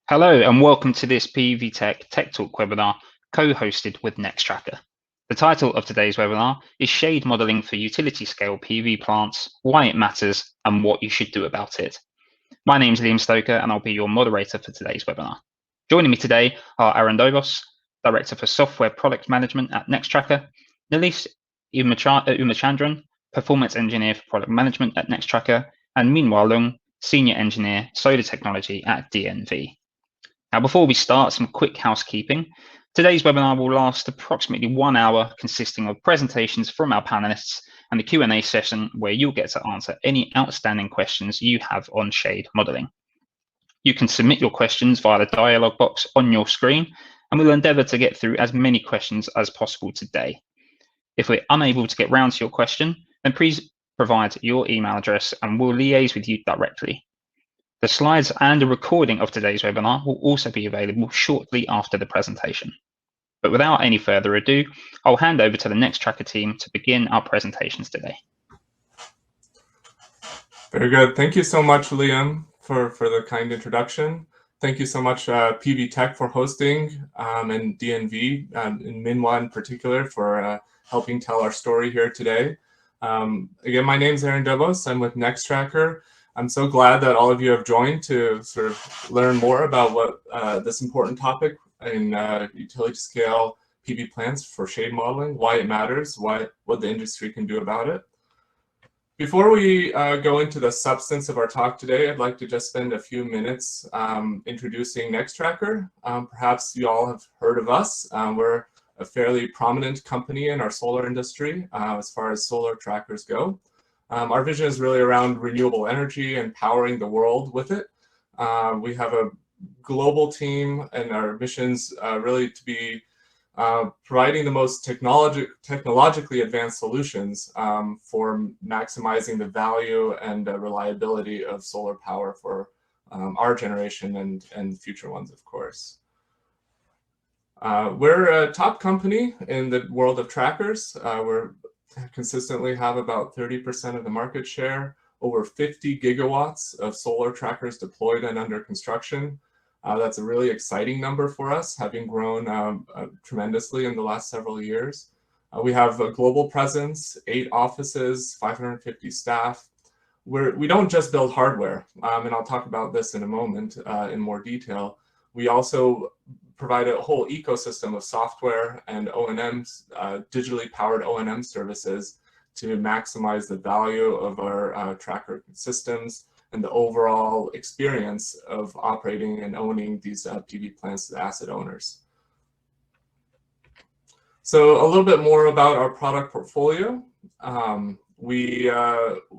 Hello and welcome to this PV Tech Tech Talk webinar co-hosted with Nextracker. The title of today's webinar is Shade Modeling for Utility Scale PV Plants, Why It Matters and What You Should Do About It. My name is Liam Stoker and I'll be your moderator for today's webinar. Joining me today are Aaron Dobos, Director for Software Product Management at Nextracker, Nilesh Umachandran, Performance Engineer for Product Management at Nextracker, and Minhwa Leung, Senior Engineer, Solar Technology at DNV. Now, before we start, some quick housekeeping. Today's webinar will last approximately 1 hour, consisting of presentations from our panelists and a Q&A session where you'll get to answer any outstanding questions you have on shade modeling. You can submit your questions via the dialog box on your screen, and we'll endeavour to get through as many questions as possible today. If we're unable to get round to your question, then please provide your email address and we'll liaise with you directly. The slides and a recording of today's webinar will also be available shortly after the presentation. But without any further ado, I'll hand over to the Nextracker team to begin our presentations today. Very good. Thank you so much, Liam, for the kind introduction. Thank you so much, PV Tech, for hosting, and DNV, and Minhwa in particular, for helping tell our story here today. Again, my name is Aaron Dobos. I'm with Nextracker. I'm so glad that all of you have joined to sort of learn more about what this important topic in utility scale PV plants for shade modeling, why it matters, what the industry can do about it. Before we go into the substance of our talk today, I'd like to just spend a few minutes introducing Nextracker. Perhaps you all have heard of us. We're a fairly prominent company in our solar industry as far as solar trackers go. Our vision is really around renewable energy and powering the world with it. We have a global team, and our mission's really to be providing the most technologically advanced solutions for maximizing the value and reliability of solar power for our generation and future ones, of course. We're a top company in the world of trackers. We're consistently have about 30% of the market share, over 50 gigawatts of solar trackers deployed and under construction. That's a really exciting number for us, having grown tremendously in the last several years. We have a global presence, 8 offices, 550 staff. We don't just build hardware, and I'll talk about this in a moment in more detail. We also provide a whole ecosystem of software and O&Ms, digitally powered O&M services to maximize the value of our tracker systems and the overall experience of operating and owning these PV plants to asset owners. So a little bit more about our product portfolio. We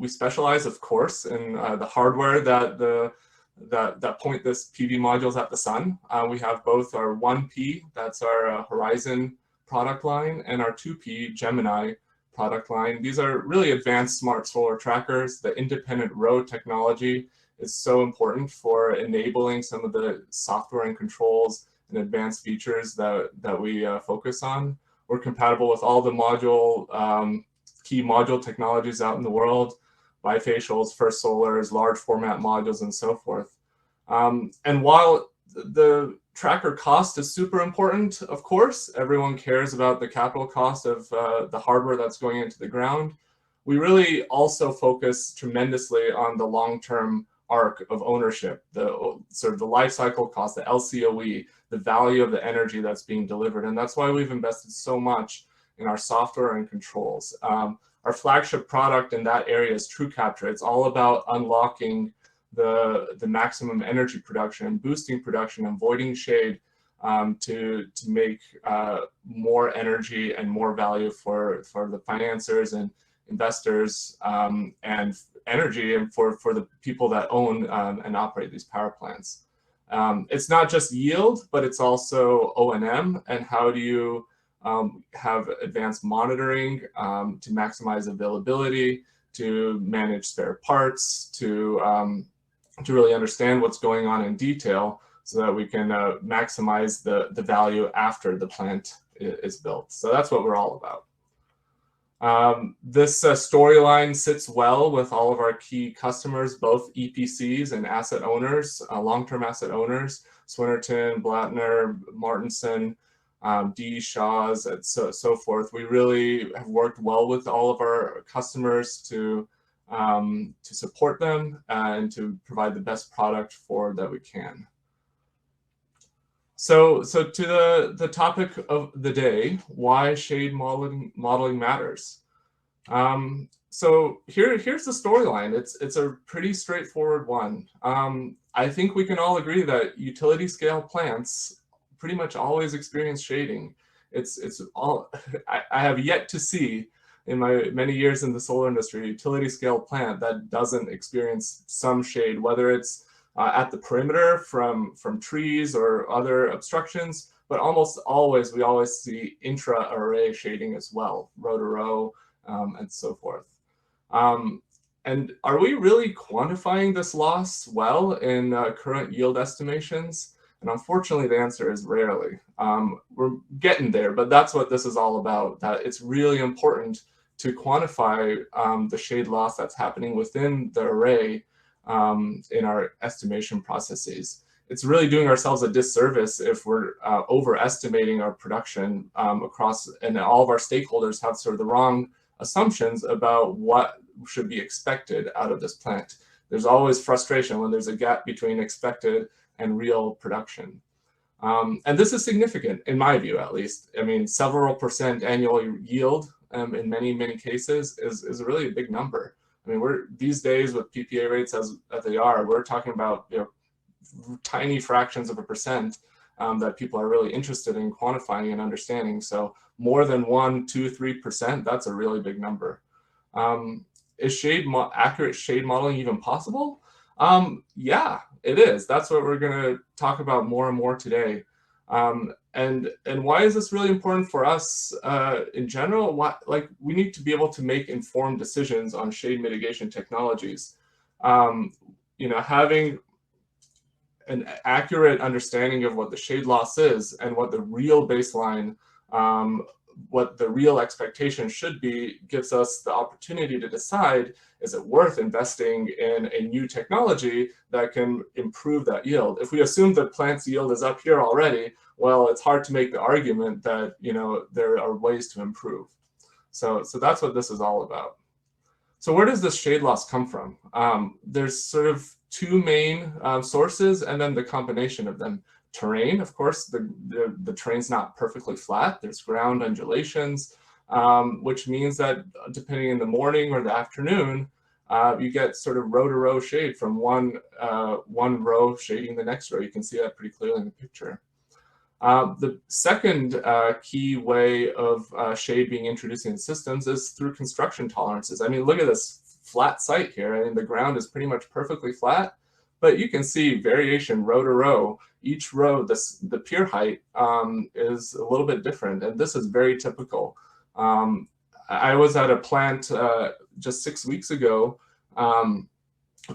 specialize, of course, in the hardware that point this PV modules at the sun. We have both our 1P, that's our Horizon product line, and our 2P Gemini product line. These are really advanced smart solar trackers. The independent row technology is so important for enabling some of the software and controls and advanced features that we focus on. We're compatible with all the key module technologies out in the world: bifacials, First Solars, large format modules, and so forth. And while the tracker cost is super important, of course, everyone cares about the capital cost of the hardware that's going into the ground. We really also focus tremendously on the long-term arc of ownership, the sort of the life cycle cost, the LCOE, the value of the energy that's being delivered. And that's why we've invested so much in our software and controls. Our flagship product in that area is TrueCapture. It's all about unlocking the maximum energy production and boosting production, avoiding shade to make more energy and more value for the financiers and investors and energy and for the people that own and operate these power plants. It's not just yield, but it's also O&M and how do you have advanced monitoring to maximize availability, to manage spare parts, to really understand what's going on in detail so that we can maximize the value after the plant is built. So that's what we're all about. This storyline sits well with all of our key customers, both EPCs and asset owners, long-term asset owners, Swinnerton, Blattner, Martinson, D. Shaw's, and so forth. We really have worked well with all of our customers to support them and to provide the best product for that we can. So to the topic of the day, why shade modeling matters. So here's the storyline. It's a pretty straightforward one. I think we can all agree that utility scale plants pretty much always experience shading. It's all I have yet to see in my many years in the solar industry, a utility scale plant that doesn't experience some shade, whether it's at the perimeter from trees or other obstructions, but almost always, we always see intra-array shading as well, row to row, and so forth. And are we really quantifying this loss well in current yield estimations? And unfortunately, the answer is rarely. We're getting there, but that's what this is all about, that it's really important to quantify the shade loss that's happening within the array in our estimation processes. It's really doing ourselves a disservice if we're overestimating our production across, and all of our stakeholders have sort of the wrong assumptions about what should be expected out of this plant. There's always frustration when there's a gap between expected and real production. And this is significant, in my view, at least. I mean, several % annual yield in many cases is really a big number. I mean, we're these days with PPA rates as they are, we're talking about tiny fractions of a percent that people are really interested in quantifying and understanding. So more than 1, 2, 3%, that's a really big number. Is accurate shade modeling even possible? Yeah, it is. That's what we're going to talk about more and more today. And why is this really important for us in general? Like, we need to be able to make informed decisions on shade mitigation technologies. Having an accurate understanding of what the shade loss is and what the real baseline, what the real expectation should be, gives us the opportunity to decide, is it worth investing in a new technology that can improve that yield? If we assume the plant's yield is up here already, well, it's hard to make the argument that there are ways to improve. So that's what this is all about. So where does this shade loss come from? There's sort of two main sources, and then the combination of them. Terrain, of course, the terrain's not perfectly flat. There's ground undulations, which means that depending in the morning or the afternoon, you get sort of row to row shade from one row shading the next row. You can see that pretty clearly in the picture. The second key way of shade being introduced in systems is through construction tolerances. I mean, look at this flat site here. I mean, the ground is pretty much perfectly flat, but you can see variation row to row. Each row, the pier height is a little bit different, and this is very typical. I was at a plant just 6 weeks ago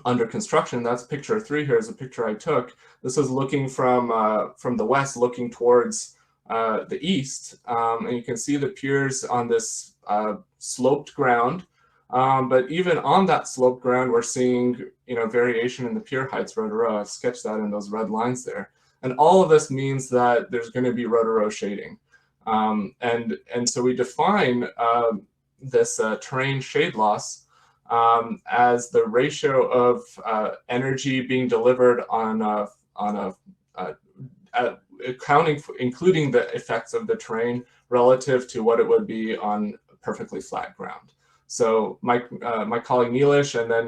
under construction. That's picture 3 here is a picture I took. This is looking from the west, looking towards the east, and you can see the piers on this sloped ground. But even on that sloped ground, we're seeing variation in the pier heights row to row. I've sketched that in those red lines there. And all of this means that there's going to be row to row shading. And so we define this terrain shade loss as the ratio of energy being delivered including the effects of the terrain relative to what it would be on perfectly flat ground. So my colleague Neelish and then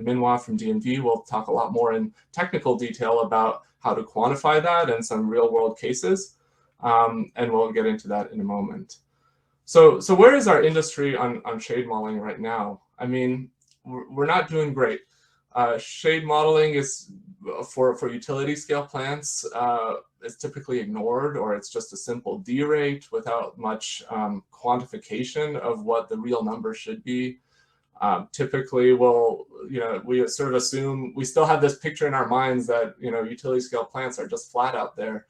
Minhwa from DNV will talk a lot more in technical detail about how to quantify that and some real world cases. And we'll get into that in a moment. So where is our industry on shade modeling right now? I mean, we're not doing great. Shade modeling is for utility scale plants is typically ignored, or it's just a simple derate without much quantification of what the real number should be. Typically, we sort of assume we still have this picture in our minds that utility scale plants are just flat out there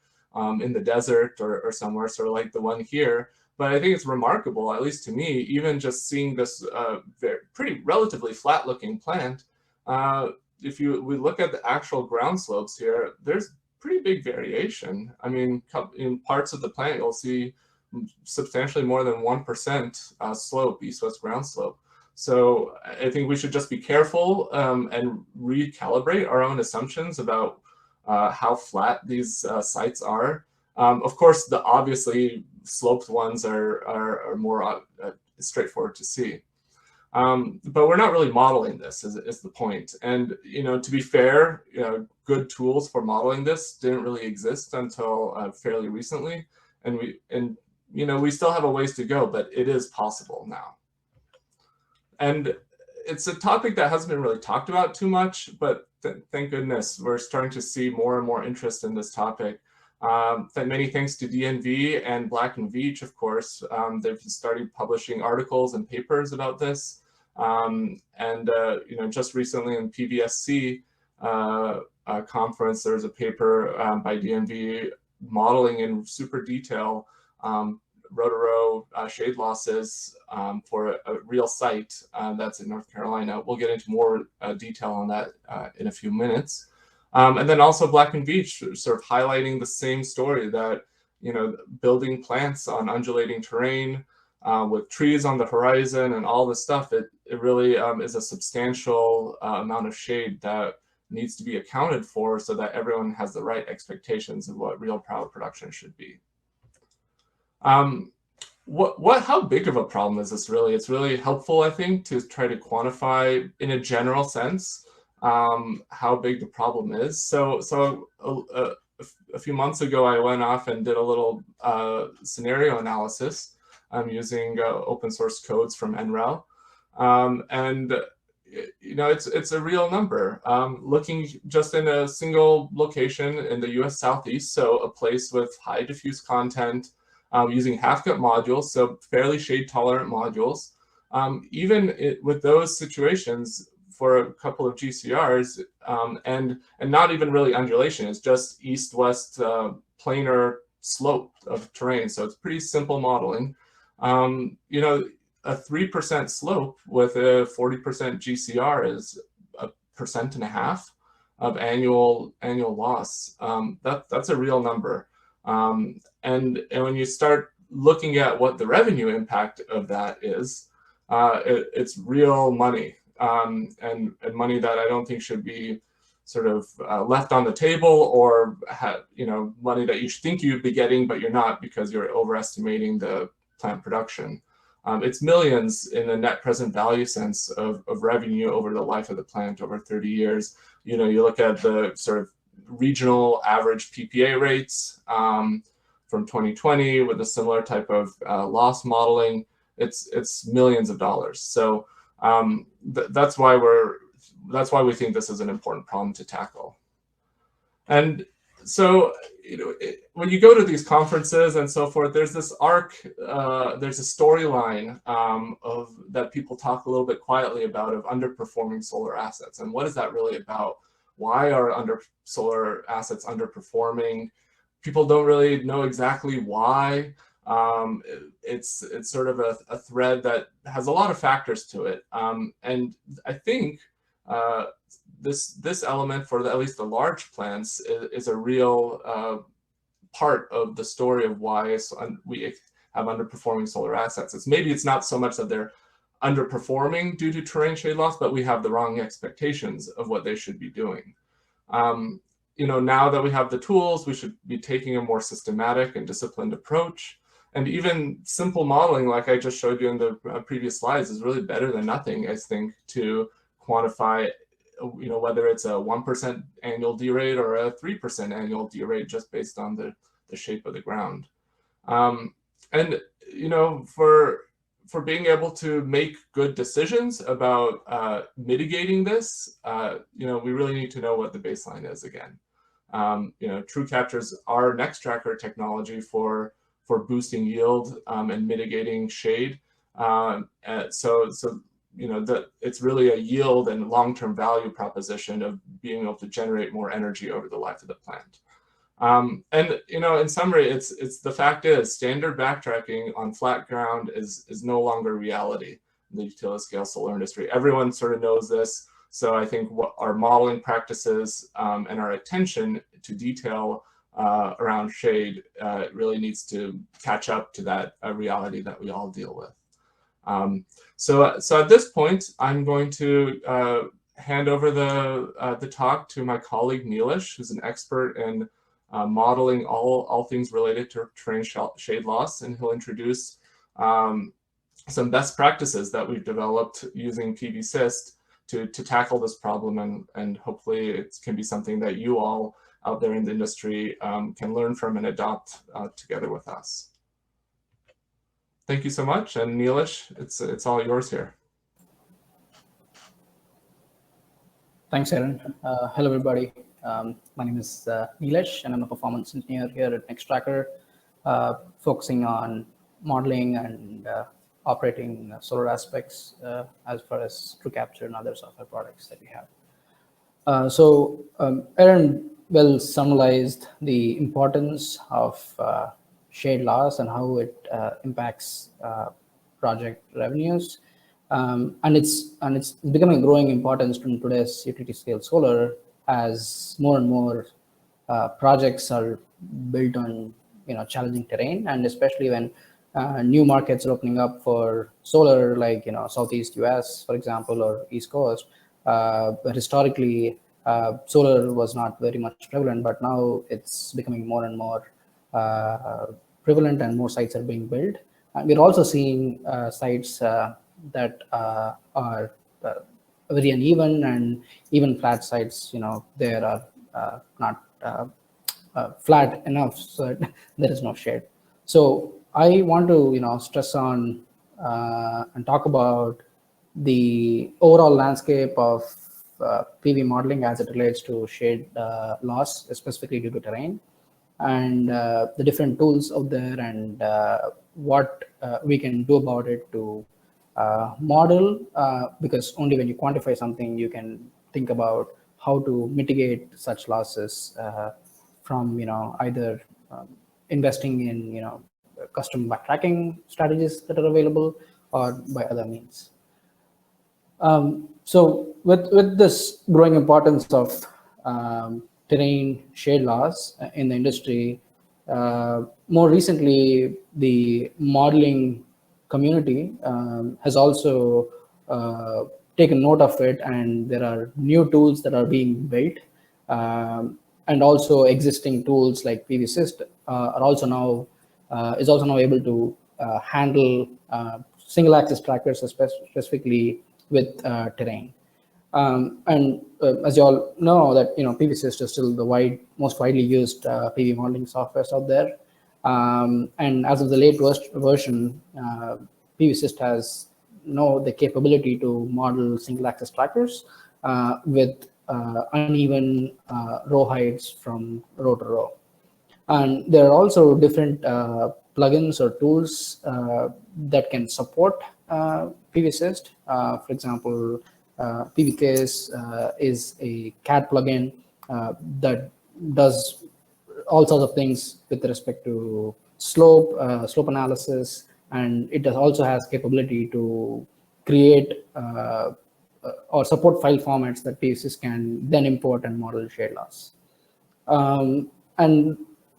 in the desert or somewhere, sort of like the one here. But I think it's remarkable, at least to me, even just seeing this pretty relatively flat-looking plant. If we look at the actual ground slopes here, there's pretty big variation. I mean, in parts of the plant, you'll see substantially more than 1% slope, east-west ground slope. So I think we should just be careful and recalibrate our own assumptions about how flat these sites are. Of course, the obviously sloped ones are more straightforward to see. But we're not really modeling this is the point. And, to be fair, good tools for modeling this didn't really exist until fairly recently. And we still have a ways to go, but it is possible now. And it's a topic that hasn't been really talked about too much, but thank goodness we're starting to see more and more interest in this topic. Many thanks to DNV and Black and Veatch, of course. They've started publishing articles and papers about this. Just recently in PVSC conference, there's a paper by DNV modeling in super detail row-to-row shade losses for a real site that's in North Carolina. We'll get into more detail on that in a few minutes. And then also Black and Veatch sort of highlighting the same story that, building plants on undulating terrain with trees on the horizon and all this stuff, it really is a substantial amount of shade that needs to be accounted for so that everyone has the right expectations of what real power production should be. How big of a problem is this really? It's really helpful, I think, to try to quantify in a general sense how big the problem is. So a few months ago, I went off and did a little scenario analysis using open source codes from NREL. It's a real number. Looking just in a single location in the US Southeast, so a place with high diffuse content, using half-cut modules, so fairly shade-tolerant modules. Even with those situations, for a couple of GCRs, and not even really undulation, it's just east-west planar slope of terrain, so it's pretty simple modeling. A 3% slope with a 40% GCR is 1.5% of annual loss. That's a real number. And when you start looking at what the revenue impact of that is, it's real money, and money that I don't think should be sort of left on the table, or money that you think you'd be getting, but you're not because you're overestimating the plant production. It's millions in the net present value sense of revenue over the life of the plant over 30 years. You look at the sort of regional average PPA rates from 2020 with a similar type of loss modeling. It's millions of dollars. So that's why we think this is an important problem to tackle. And so when you go to these conferences and so forth, there's this arc, there's a storyline of that people talk a little bit quietly about of underperforming solar assets. And what is that really about? Why are solar assets underperforming? People don't really know exactly why. It's sort of a thread that has a lot of factors to it. And I think this element for at least the large plants is a real part of the story of why we have underperforming solar assets. Maybe it's not so much that they're underperforming due to terrain shade loss, but we have the wrong expectations of what they should be doing. Now that we have the tools, we should be taking a more systematic and disciplined approach. And even simple modeling, like I just showed you in the previous slides, is really better than nothing, I think, to quantify, whether it's a 1% annual derate or a 3% annual derate just based on the shape of the ground. For being able to make good decisions about mitigating this, we really need to know what the baseline is again. TrueCapture's our Nextracker technology for boosting yield and mitigating shade. That it's really a yield and long-term value proposition of being able to generate more energy over the life of the plant. And in summary, it's the fact is standard backtracking on flat ground is no longer reality in the utility scale solar industry. Everyone sort of knows this. So I think what our modeling practices and our attention to detail around shade really needs to catch up to that reality that we all deal with. So at this point, I'm going to hand over the talk to my colleague Neelish, who's an expert in modeling all things related to terrain shade loss, and he'll introduce some best practices that we've developed using PV-Syst to tackle this problem, and hopefully it can be something that you all out there in the industry can learn from and adopt together with us. Thank you so much, and Neelish, it's all yours here. Thanks, Aaron. Hello, everybody. My name is Neelish, and I'm a performance engineer here at Nextracker, focusing on modeling and operating solar aspects as far as TrueCapture and other software products that we have. So Aaron well summarized the importance of shade loss and how it impacts project revenues. And it's becoming growing importance in today's utility scale solar as more and more projects are built on challenging terrain, and especially when new markets are opening up for solar, like Southeast US, for example, or East Coast. But historically, solar was not very much prevalent, but now it's becoming more and more prevalent, and more sites are being built. And we're also seeing sites that are very uneven, and even flat sites, there are not flat enough so that there is no shade. So I want to stress on and talk about the overall landscape of PV modeling as it relates to shade loss, specifically due to terrain, and the different tools out there, and what we can do about it to model, because only when you quantify something you can think about how to mitigate such losses from either investing in custom backtracking strategies that are available, or by other means. So with this growing importance of terrain shade loss in the industry, more recently the modeling community has also taken note of it, and there are new tools that are being built, and also existing tools like PV-Syst are also now able to handle single axis trackers, specifically with terrain. And as you all know, that PV-Syst is still the most widely used PV modeling softwares out there. And as of the latest version, PV-Syst has the capability to model single axis trackers with uneven row heights from row to row. And there are also different plugins or tools that can support PV-Syst. For example, PVCase is a CAD plugin that does all sorts of things with respect to slope analysis, and it also has capability to create or support file formats that PV-Syst can then import and model shade loss. And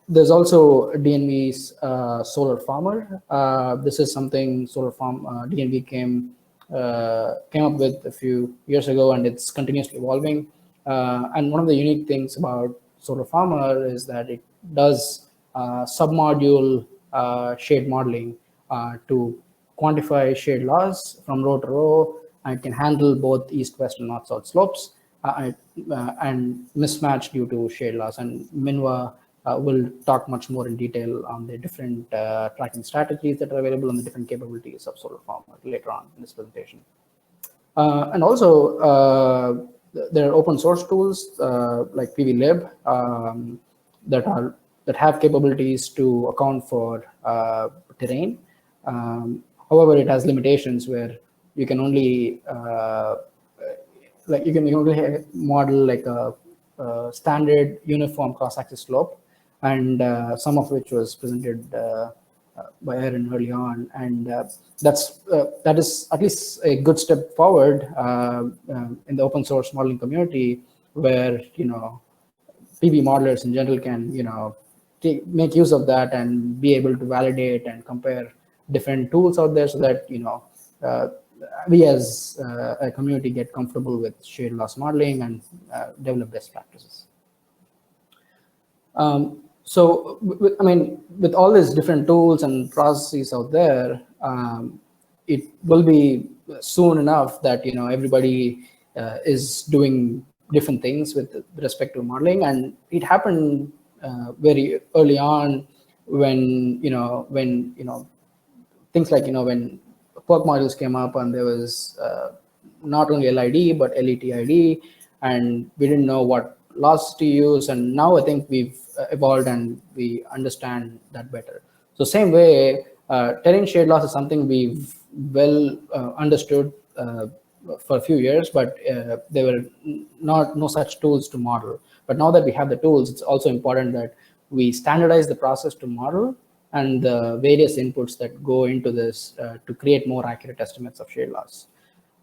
there's also DNV's SolarFarmer. This is something DNV came up with a few years ago, and it's continuously evolving. And one of the unique things about SolarFarmer is that it does submodule shade modeling to quantify shade loss from row to row, and it can handle both east, west, and north, south slopes and mismatch due to shade loss. And Minwa will talk much more in detail on the different tracking strategies that are available and the different capabilities of SolarFarmer later on in this presentation. And also, there are open source tools like PVLib that have capabilities to account for terrain. However, it has limitations where you can only you can only model like a standard uniform cross-axis slope, and some of which was presented by Aaron early on, and that is at least a good step forward in the open source modeling community, where PV modelers in general can make use of that and be able to validate and compare different tools out there, so that uh, we as a community get comfortable with shade loss modeling and develop best practices. So, with all these different tools and processes out there, it will be soon enough that everybody is doing different things with respect to modeling, and it happened very early on when things like when PERC modules came up, and there was not only LID but LETID, and we didn't know what loss to use. And now I think we've evolved and we understand that better. So same way, terrain shade loss is something we've well understood for a few years, but there were no such tools to model. But now that we have the tools, it's also important that we standardize the process to model and the various inputs that go into this to create more accurate estimates of shade loss.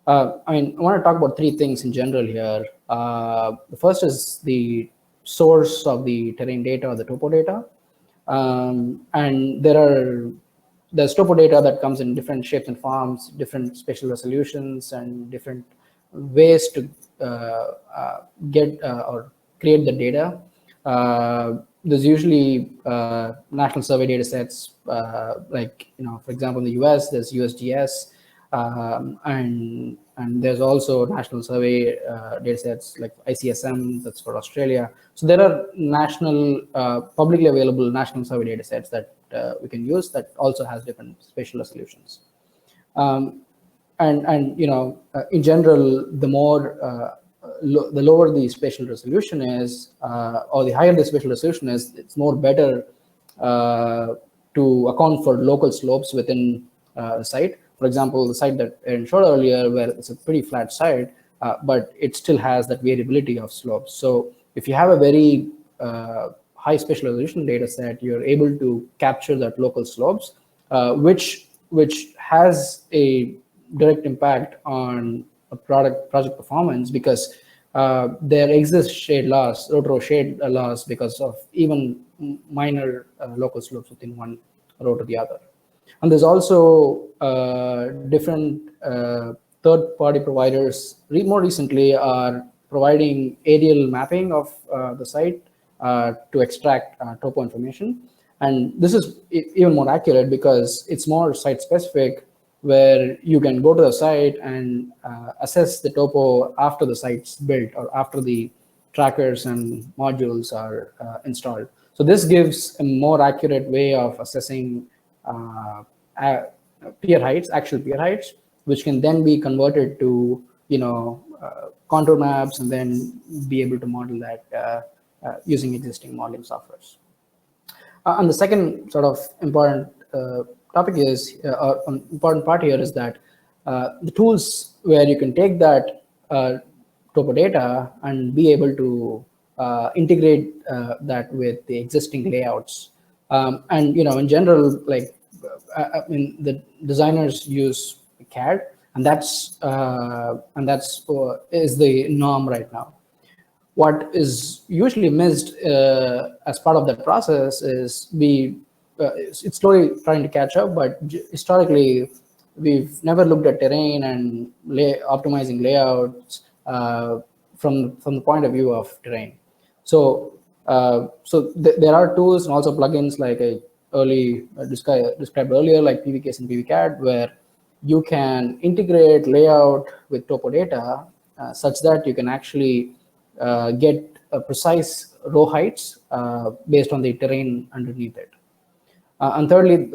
I want to talk about three things in general here. The first is the source of the terrain data, or the topo data. And there's topo data that comes in different shapes and forms, different spatial resolutions, and different ways to get or create the data. There's usually national survey data sets, like, for example, in the US, there's USGS, and there's also national survey data sets like ICSM, that's for Australia. So there are national, publicly available national survey data sets that we can use that also has different spatial resolutions. And in general, the lower the spatial resolution is, or the higher the spatial resolution is, it's more better to account for local slopes within the site. For example, the site that Aaron showed earlier, where it's a pretty flat site, but it still has that variability of slopes. So if you have a very high spatial resolution data set, you're able to capture that local slopes, which has a direct impact on a project performance, because there exists shade loss, row shade loss, because of even minor local slopes within one row to the other. And there's also different third-party providers more recently are providing aerial mapping of the site to extract topo information. And this is even more accurate because it's more site-specific, where you can go to the site and assess the topo after the site's built, or after the trackers and modules are installed. So this gives a more accurate way of assessing pier heights, actual pier heights, which can then be converted to contour maps, and then be able to model that using existing modeling softwares. And the second sort of important topic is, or important part here, is that the tools where you can take that topo data and be able to integrate that with the existing layouts. And in general, like the designers use CAD, and that's is the norm right now. What is usually missed as part of that process is it's slowly trying to catch up, but historically we've never looked at terrain and optimizing layouts from the point of view of terrain. So there are tools and also plugins like I described earlier, like PVCase and PVCAD, where you can integrate layout with topo data such that you can actually get precise row heights based on the terrain underneath it. And thirdly,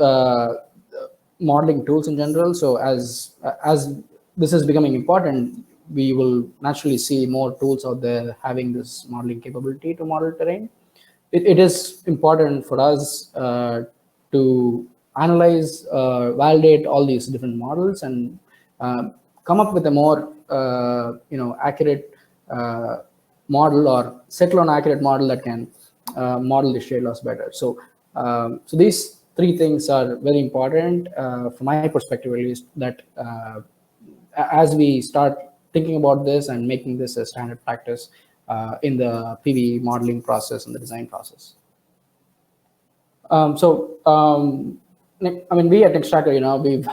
modeling tools in general. So as this is becoming important, we will naturally see more tools out there having this modeling capability to model terrain. It is important for us to analyze, validate all these different models, and come up with a more accurate model, or settle on accurate model that can model the shade loss better. So, so these three things are very important from my perspective, at least, that as we start thinking about this and making this a standard practice in the PV modeling process and the design process. I mean, we at Nextracker, we've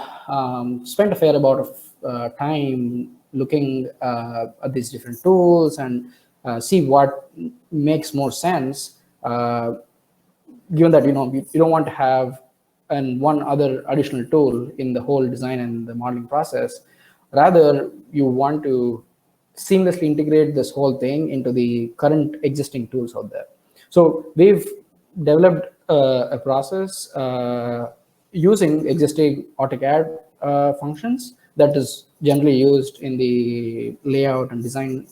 spent a fair amount of time looking at these different tools and see what makes more sense, given that, you don't want to have one other additional tool in the whole design and the modeling process. Rather, you want to seamlessly integrate this whole thing into the current existing tools out there. So we've developed a process using existing AutoCAD functions that is generally used in the layout and design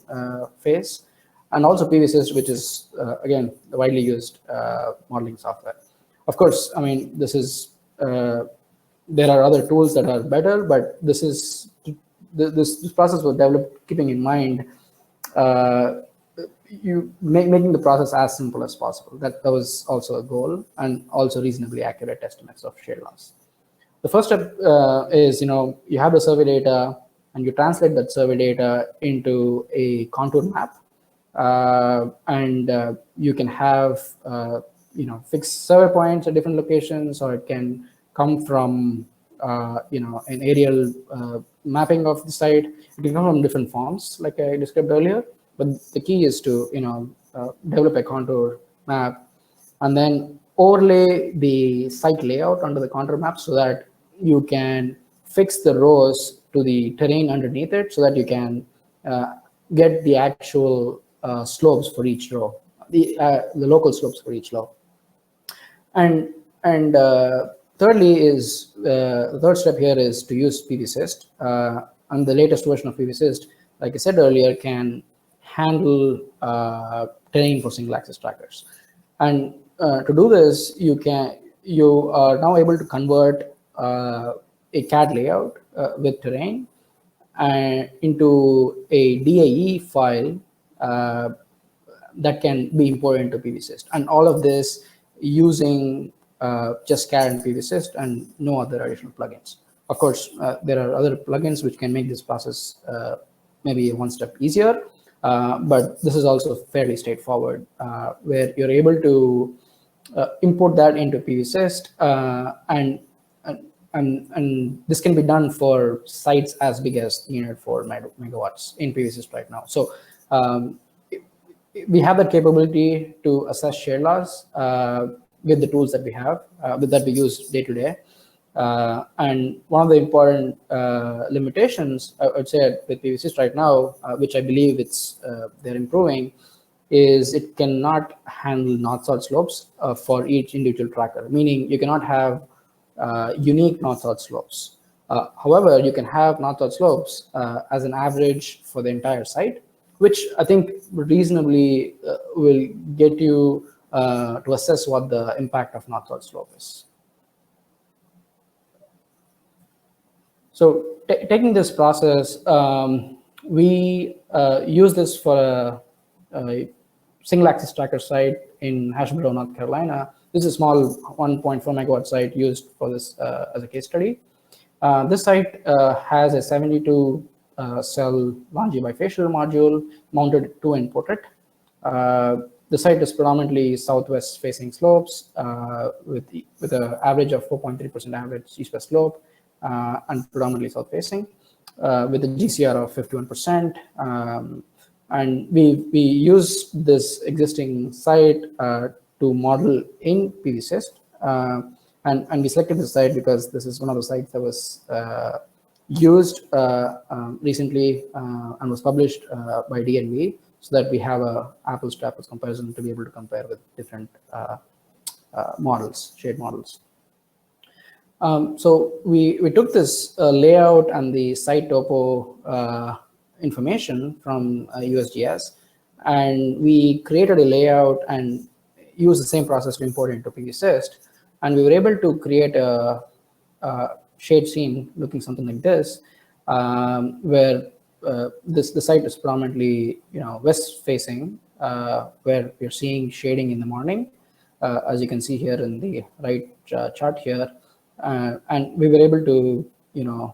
phase, and also PVSys, which is again the widely used modeling software. Of course, I mean, this is there are other tools that are better, but this process was developed keeping in mind making the process as simple as possible. That was also a goal, and also reasonably accurate estimates of shade loss. The first step is, you have the survey data and you translate that survey data into a contour map, and you can have fixed survey points at different locations, or it can come from an aerial mapping of the site. It can come from different forms, like I described earlier. But the key is to develop a contour map and then overlay the site layout onto the contour map so that you can fix the rows to the terrain underneath it, so that you can get the actual slopes for each row, the local slopes for each row. And thirdly is the third step here is to use PVSys, and the latest version of PVSys, like I said earlier, can handle terrain for single axis trackers. And to do this, you are now able to convert a CAD layout with terrain into a DAE file that can be imported into PVSys, and all of this using just CAD and PVSys and no other additional plugins. Of course, there are other plugins which can make this process maybe one step easier, but this is also fairly straightforward, where you're able to import that into PVSys, and this can be done for sites as big as 304 megawatts in PVSys right now. So we have that capability to assess shade loss with the tools that we have, that we use day to day. And one of the important limitations, I would say, with PVSys right now, which I believe they're improving, is it cannot handle north-south slopes for each individual tracker, meaning you cannot have unique north-south slopes. However, you can have north-south slopes as an average for the entire site, which I think reasonably will get you to assess what the impact of north-south slope is. So taking this process, we use this for a single axis tracker site in Asheboro, North Carolina. This is a small 1.4 megawatt site used for this as a case study. This site has a 72 cell Longi bifacial module mounted to an portrait. The site is predominantly southwest facing slopes with an average of 4.3% average east-west slope, and predominantly south facing, with a GCR of 51%. And we use this existing site to model in PVSys, and we selected this site because this is one of the sites that was used recently and was published by DNV, so that we have a apples to apples comparison to be able to compare with different models, shade models. So we took this layout and the site topo information from USGS, and we created a layout and used the same process to import it into PVSys, and we were able to create a shade scene looking something like this, where the site is predominantly west facing, where we're seeing shading in the morning, as you can see here in the right chart here. And we were able to,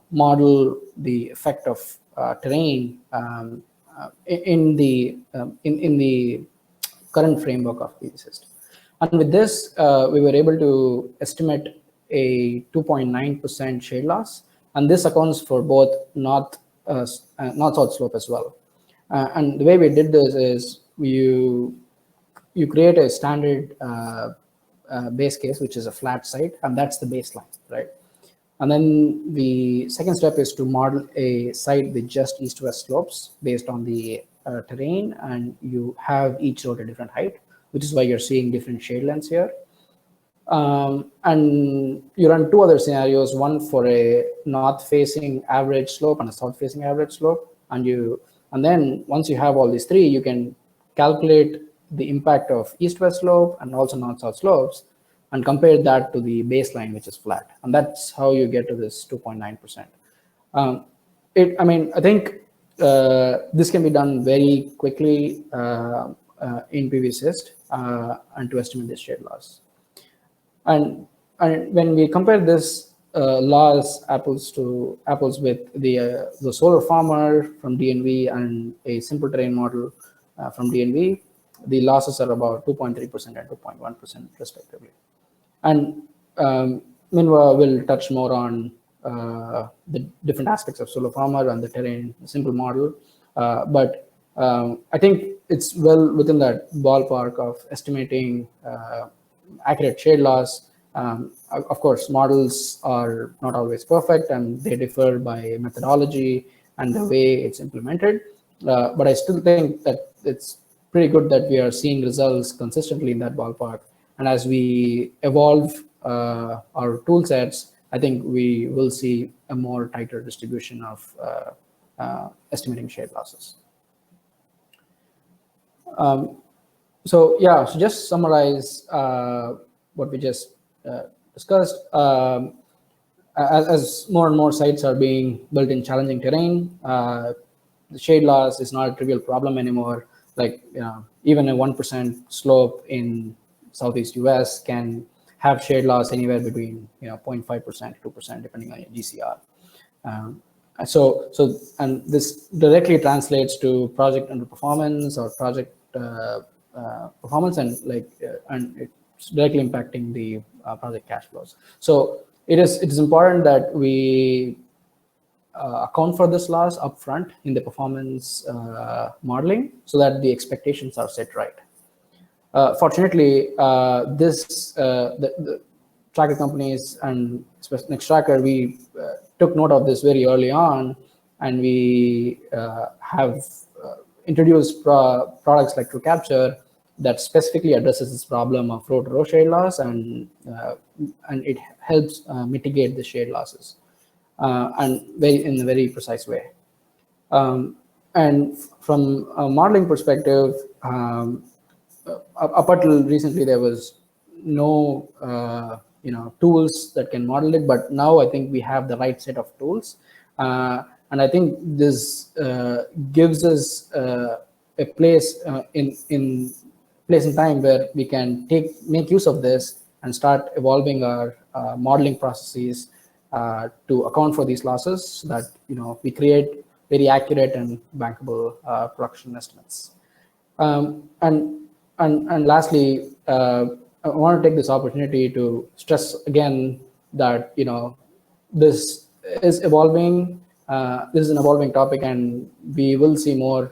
model the effect of terrain in the current framework of PV system. And with this, we were able to estimate a 2.9% shade loss, and this accounts for both north-south slope as well. And the way we did this is you create a standard base case, which is a flat site, and that's the baseline, right? And then the second step is to model a site with just east-west slopes based on the terrain, and you have each road at a different height, which is why you're seeing different shade lengths here. And you run two other scenarios, one for a north-facing average slope and a south-facing average slope. And then once you have all these three, you can calculate the impact of east-west slope and also north-south slopes and compare that to the baseline, which is flat. And that's how you get to this 2.9%. I think this can be done very quickly in PV Syst and to estimate this shade loss. And when we compare this loss apples to apples with the SolarFarmer from DNV and a simple terrain model from DNV, the losses are about 2.3% and 2.1% respectively. And Minwa will touch more on the different aspects of SolarFarmer and the terrain simple model. But I think it's well within that ballpark of estimating accurate shade loss. Of course, models are not always perfect and they differ by methodology and the way it's implemented. But I still think that it's pretty good that we are seeing results consistently in that ballpark. And as we evolve our tool sets, I think we will see a more tighter distribution of estimating shade losses. So just summarize what we just discussed. As more and more sites are being built in challenging terrain, the shade loss is not a trivial problem anymore. Like even a 1% slope in Southeast US can have shade loss anywhere between 0.5% to 2% depending on your GCR. And this directly translates to project underperformance or project performance, and it's directly impacting the project cash flows. So it is important that we account for this loss upfront in the performance modeling so that the expectations are set right. Fortunately, the tracker companies and Nextracker, we took note of this very early on, and we have introduced products like TrueCapture that specifically addresses this problem of row-to-row shade loss, and it helps mitigate the shade losses and in a very precise way. And from a modeling perspective, up until recently, there was no tools that can model it, but now I think we have the right set of tools, and I think this gives us a place in time where we can make use of this and start evolving our modeling processes to account for these losses, so that we create very accurate and bankable production estimates. And lastly, I want to take this opportunity to stress again that this is evolving. This is an evolving topic, and we will see more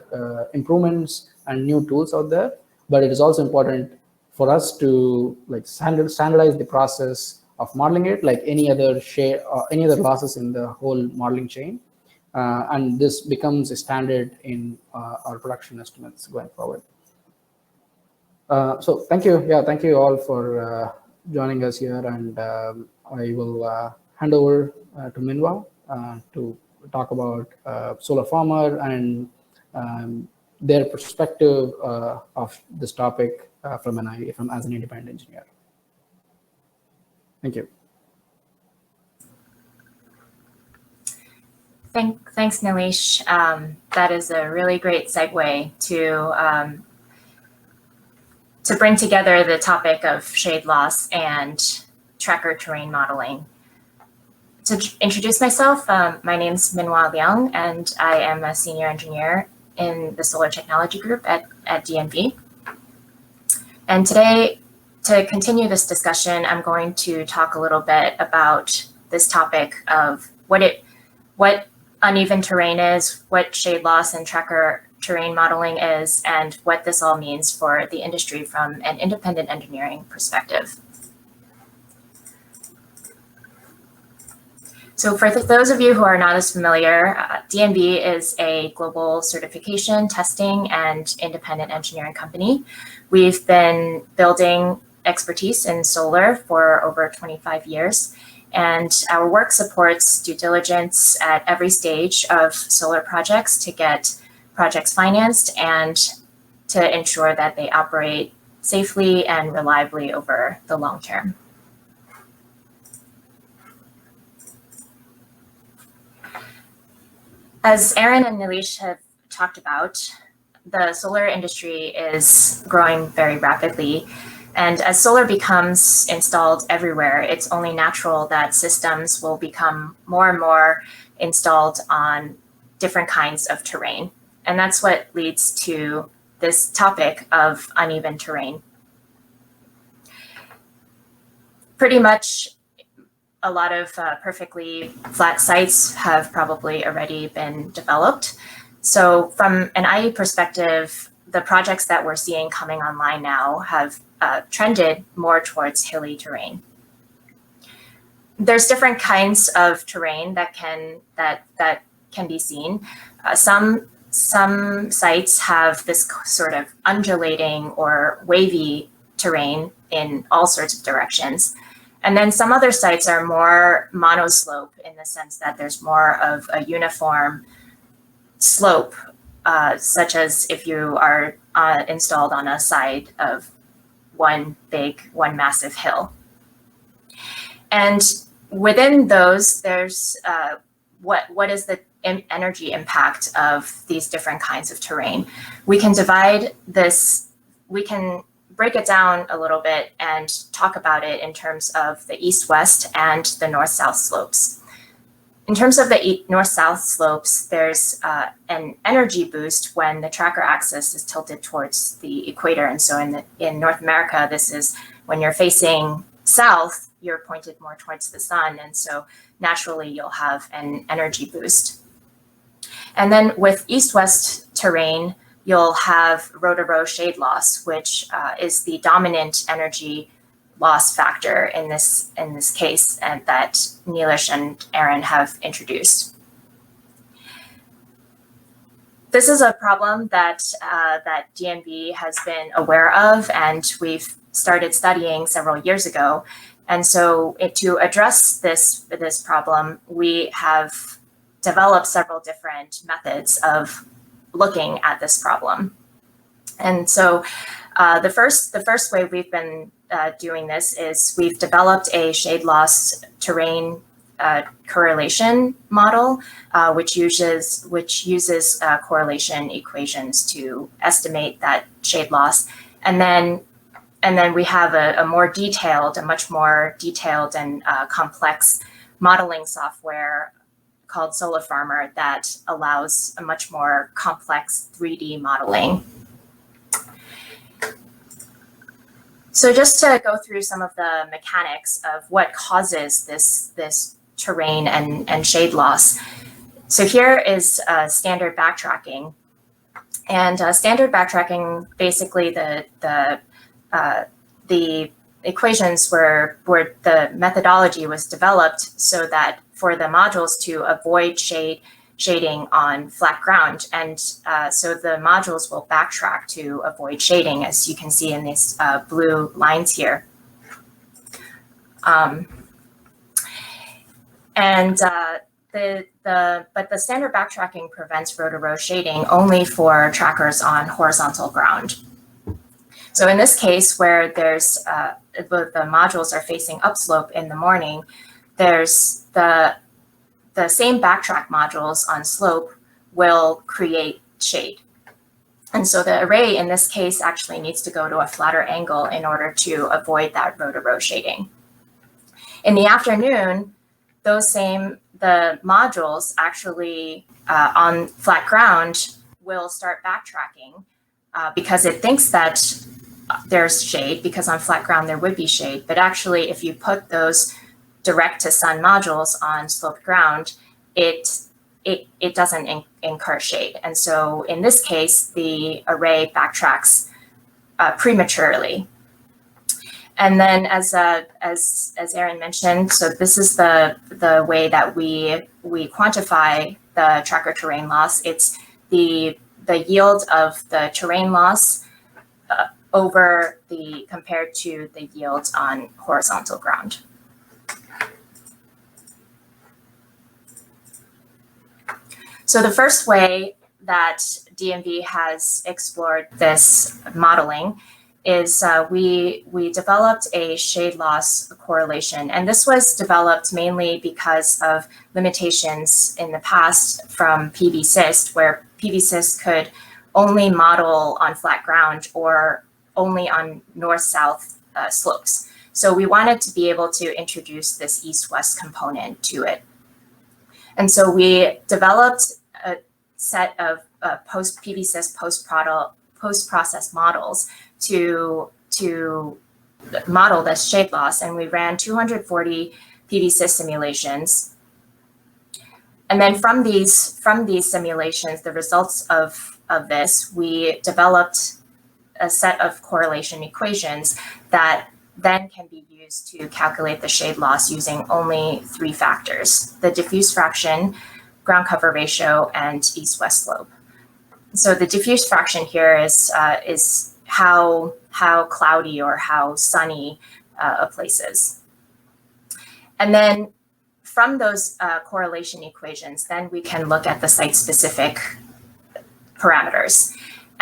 improvements and new tools out there. But it is also important for us to standardize the process of modeling it, like any other share or any other losses in the whole modeling chain. And this becomes a standard in our production estimates going forward. So thank you. Thank you all for joining us here. And I will hand over to Minwa to talk about SolarFarmer and their perspective of this topic from as an independent engineer. Thank you. Thanks, Nilesh. That is a really great segue to to bring together the topic of shade loss and tracker terrain modeling. To introduce myself, my name is Minhua Liang, and I am a senior engineer in the solar technology group at DNV. And today, to continue this discussion, I'm going to talk a little bit about this topic of what uneven terrain is, what shade loss and tracker terrain modeling is, and what this all means for the industry from an independent engineering perspective. So for those of you who are not as familiar, DNV is a global certification, testing, and independent engineering company. We've been building expertise in solar for over 25 years, and our work supports due diligence at every stage of solar projects to get projects financed and to ensure that they operate safely and reliably over the long term. As Aaron and Nilesh have talked about, the solar industry is growing very rapidly. And as solar becomes installed everywhere, it's only natural that systems will become more and more installed on different kinds of terrain. And that's what leads to this topic of uneven terrain. Pretty much a lot of perfectly flat sites have probably already been developed. So from an IE perspective, the projects that we're seeing coming online now have trended more towards hilly terrain. There's different kinds of terrain that can be seen. Some sites have this sort of undulating or wavy terrain in all sorts of directions. And then some other sites are more monoslope in the sense that there's more of a uniform slope, such as if you are installed on a side of one massive hill. And within those, there's what is the energy impact of these different kinds of terrain. We can divide this, we can break it down a little bit and talk about it in terms of the east-west and the north-south slopes. In terms of the north-south slopes, there's an energy boost when the tracker axis is tilted towards the equator. And so in North America, this is when you're facing south, you're pointed more towards the sun. And so naturally, you'll have an energy boost. And then with east-west terrain, you'll have row-to-row shade loss, which is the dominant energy loss factor in this case, and that Nilesh and Aaron have introduced. This is a problem that DNV has been aware of, and we've started studying several years ago. And so to address this problem, we have developed several different methods of looking at this problem. And so the first way we've been doing this is we've developed a shade loss terrain correlation model, which uses correlation equations to estimate that shade loss. And then we have a much more detailed and complex modeling software called SolarFarmer that allows a much more complex 3D modeling. So just to go through some of the mechanics of what causes this terrain and shade loss. So here is standard backtracking. And standard backtracking, basically the equations where the methodology was developed so that for the modules to avoid shading on flat ground. And so the modules will backtrack to avoid shading, as you can see in these blue lines here. But the standard backtracking prevents row-to-row shading only for trackers on horizontal ground. So in this case, where there's the modules are facing upslope in the morning, there's the same backtrack modules on slope will create shade. And so the array in this case actually needs to go to a flatter angle in order to avoid that row-to-row shading. In the afternoon, the modules actually on flat ground will start backtracking because it thinks that there's shade, because on flat ground there would be shade. But actually, if you put those direct to sun modules on sloped ground, it doesn't incur shade. And so in this case, the array backtracks prematurely. And then as Aaron mentioned, so this is the way that we quantify the tracker terrain loss. It's the yield of the terrain loss compared to the yield on horizontal ground. So the first way that DNV has explored this modeling is we developed a shade loss correlation. And this was developed mainly because of limitations in the past from PV cyst, where PV cyst could only model on flat ground or only on north-south slopes. So we wanted to be able to introduce this east-west component to it. And so we developed a set of PV cyst post-process models to model this shade loss, and we ran 240 PV cyst simulations. And then from these simulations, the results of this, we developed a set of correlation equations that then can be used to calculate the shade loss using only 3 factors: the diffuse fraction, ground cover ratio, and east-west slope. So the diffuse fraction here is how cloudy or how sunny a place is. And then from those correlation equations, then we can look at the site-specific parameters.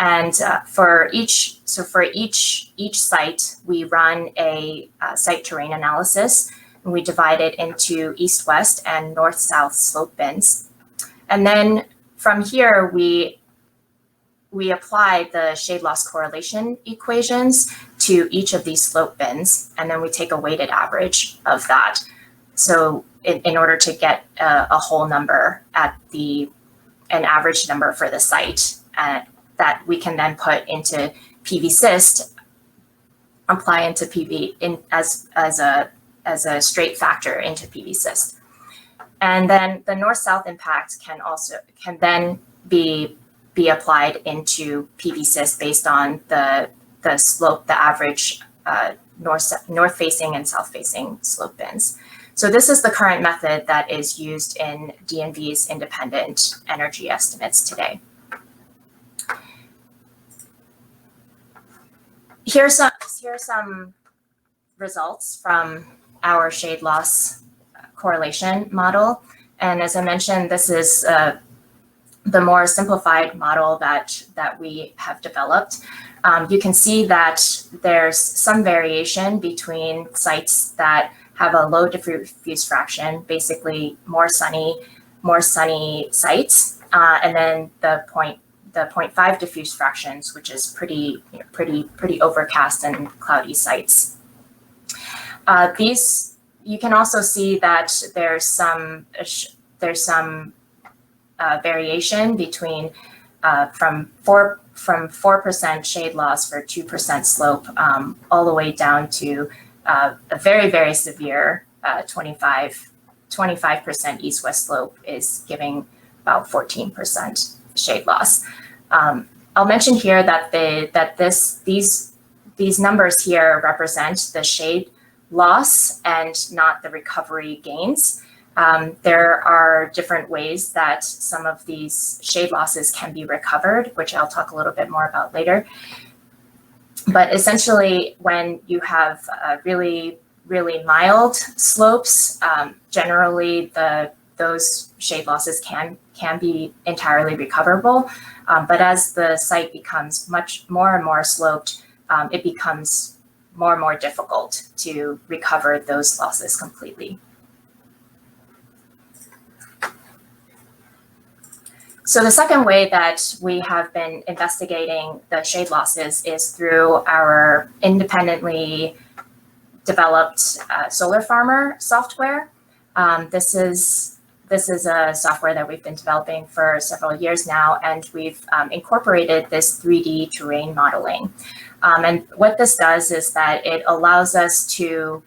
And for each site, we run a site terrain analysis, and we divide it into east-west and north-south slope bins. And then from here, we apply the shade loss correlation equations to each of these slope bins, and then we take a weighted average of that. So in order to get a whole number an average number for the site that we can then put into PV cyst, apply into PV as a straight factor into PV cyst. And then the north-south impact can then be applied into PV cyst based on the slope, the average north-facing and south-facing slope bins. So this is the current method that is used in DNV's independent energy estimates today. Here's some results from our shade loss correlation model. And as I mentioned, this is the more simplified model that we have developed. You can see that there's some variation between sites that have a low diffuse fraction, basically more sunny sites, and then the 0.5 diffuse fractions, which is pretty overcast and cloudy sites. You can also see that there's some variation between from 4% shade loss for 2% slope all the way down to a very, very severe 25% east-west slope is giving about 14% shade loss. I'll mention here that these numbers here represent the shade loss and not the recovery gains. There are different ways that some of these shade losses can be recovered, which I'll talk a little bit more about later. But essentially, when you have really, really mild slopes, generally those shade losses can be entirely recoverable. But as the site becomes much more and more sloped, it becomes more and more difficult to recover those losses completely. So the second way that we have been investigating the shade losses is through our independently developed SolarFarmer software. This is a software that we've been developing for several years now, and we've incorporated this 3D terrain modeling. And what this does is that it allows us to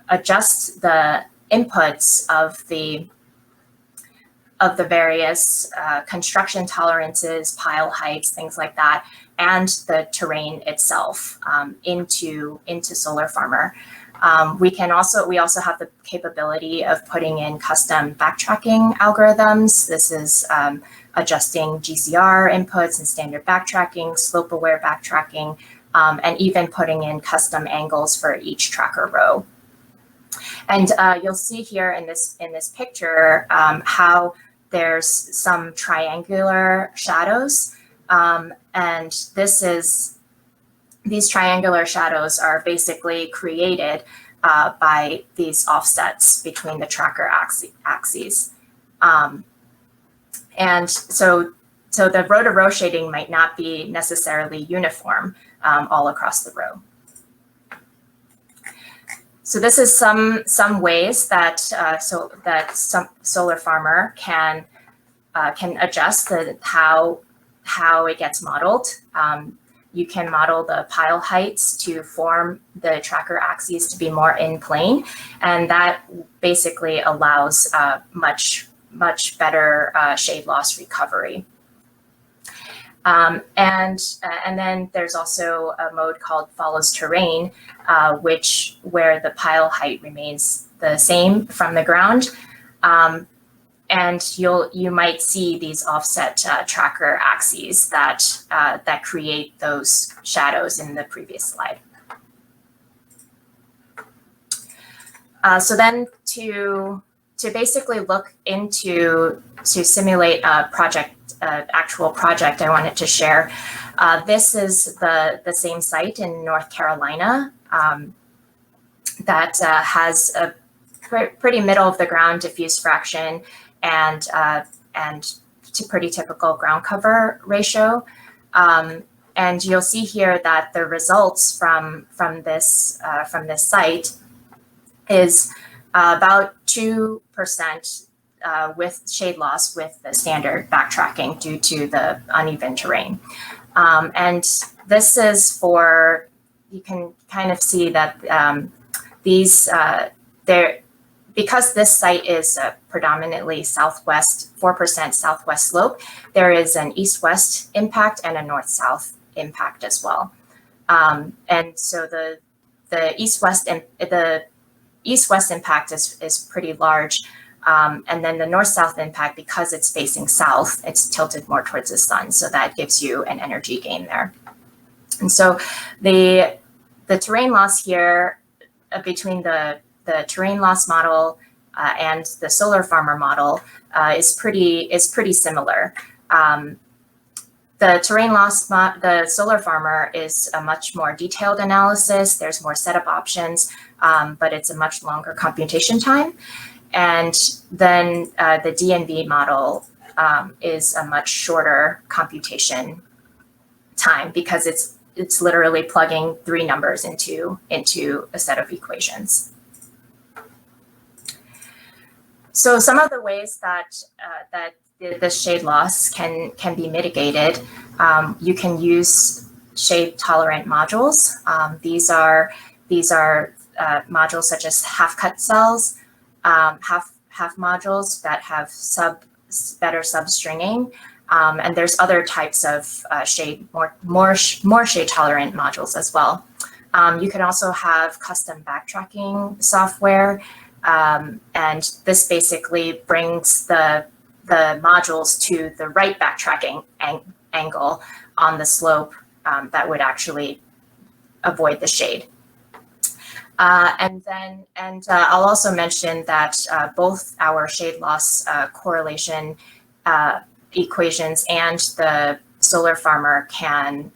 adjust the inputs of the various construction tolerances, pile heights, things like that, and the terrain itself into SolarFarmer. We also have the capability of putting in custom backtracking algorithms. This is adjusting GCR inputs and standard backtracking, slope-aware backtracking, and even putting in custom angles for each tracker row. And you'll see here in this picture how there's some triangular shadows, and these triangular shadows are basically created by these offsets between the tracker axes. And so the row-to-row shading might not be necessarily uniform all across the row. So this is some ways that some SolarFarmer can adjust how it gets modeled. You can model the pile heights to form the tracker axes to be more in plane, and that basically allows much better shade loss recovery. And then there's also a mode called follows terrain, where the pile height remains the same from the ground. And you might see these offset tracker axes that create those shadows in the previous slide. So then to basically look into to simulate a actual project I wanted to share. This is the same site in North Carolina that has a pretty middle of the ground diffuse fraction and pretty typical ground cover ratio. And you'll see here that the results from this site is about 2% with shade loss with the standard backtracking due to the uneven terrain. And this is for, you can kind of see that because this site is predominantly southwest, 4% southwest slope, there is an east-west impact and a north-south impact as well. And so the east-west impact is pretty large. And then the north-south impact, because it's facing south, it's tilted more towards the sun. So that gives you an energy gain there. And so the terrain loss here between the terrain loss model and the SolarFarmer model is pretty similar. The terrain loss, the SolarFarmer is a much more detailed analysis. There's more setup options, but it's a much longer computation time. And then the DNV model is a much shorter computation time because it's literally plugging 3 numbers into a set of equations. So some of the ways that the shade loss can be mitigated, you can use shade tolerant modules. These are modules such as half cut cells, half modules that have better substringing, and there's other types of more shade tolerant modules as well. You can also have custom backtracking software, and this basically brings the modules to the right backtracking angle on the slope that would actually avoid the shade. And I'll also mention that both our shade loss correlation equations and the SolarFarmer can